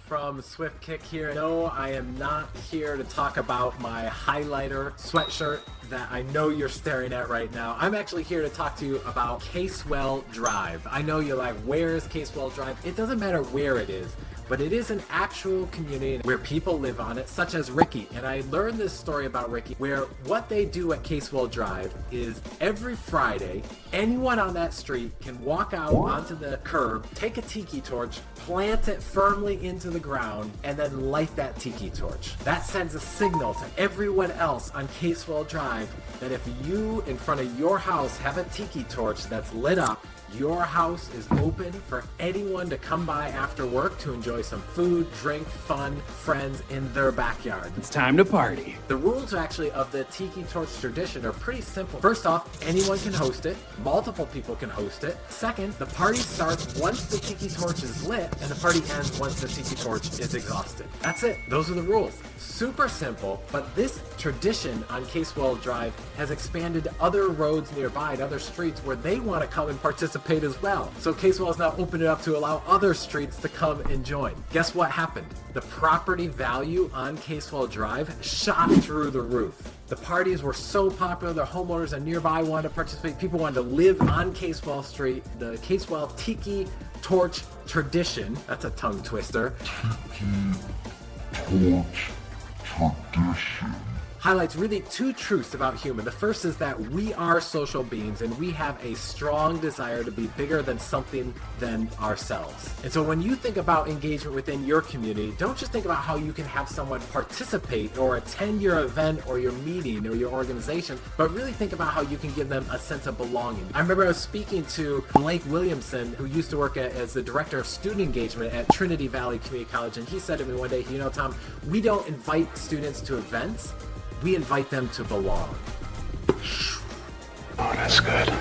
from Swift Kick here. No, I am not here to talk about my highlighter sweatshirt that I know you're staring at right now. I'm actually here to talk to you about Casswell Drive. I know you're like, where is Casswell Drive? It doesn't matter where it is, but it is an actual community where people live on it, such as Ricky. And I learned this story about Ricky, where what they do at Casewell Drive is every Friday, anyone on that street can walk out onto the curb, take a tiki torch, plant it firmly into the ground, and then light that tiki torch. That sends a signal to everyone else on Casewell Drive that if you, in front of your house, have a tiki torch that's lit up, your house is open for anyone to come by after work to enjoy some food, drink, fun, friends in their backyard. It's time to party. The rules actually of the tiki torch tradition are pretty simple. First off, anyone can host it. Multiple people can host it. Second, the party starts once the tiki torch is lit, and the party ends once the tiki torch is exhausted. That's it. Those are the rules. Super simple, but this tradition on Casewell Drive has expanded to other roads nearby and other streets where they want to come and participate as well. So Casewell has now opened it up to allow other streets to come and join. Guess what happened? The property value on Casewell Drive shot through the roof. The parties were so popular, the homeowners and nearby wanted to participate. People wanted to live on Casewell Street. The Casewell Tiki Torch tradition, that's a tongue twister, highlights really two truths about human. The first is that we are social beings and we have a strong desire to be bigger than something than ourselves. And so when you think about engagement within your community, don't just think about how you can have someone participate or attend your event or your meeting or your organization, but really think about how you can give them a sense of belonging. I remember I was speaking to Blake Williamson, who used to work as the director of student engagement at Trinity Valley Community College, and he said to me one day, you know, Tom, we don't invite students to events, we invite them to belong. Oh, that's good.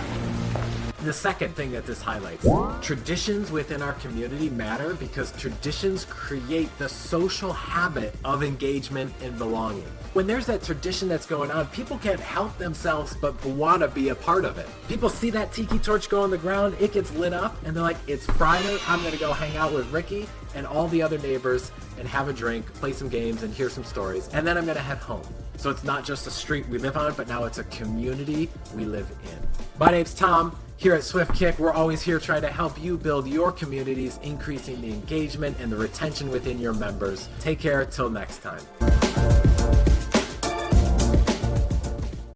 The second thing that this highlights, traditions within our community matter because traditions create the social habit of engagement and belonging. When there's that tradition that's going on, people can't help themselves but want to be a part of it. People see that tiki torch go on the ground, it gets lit up, and they're like, it's Friday, I'm going to go hang out with Ricky and all the other neighbors and have a drink, play some games, and hear some stories, and then I'm going to head home. So it's not just a street we live on, but now it's a community we live in. My name's Tom. Here at Swift Kick, we're always here trying to help you build your communities, increasing the engagement and the retention within your members. Take care till next time.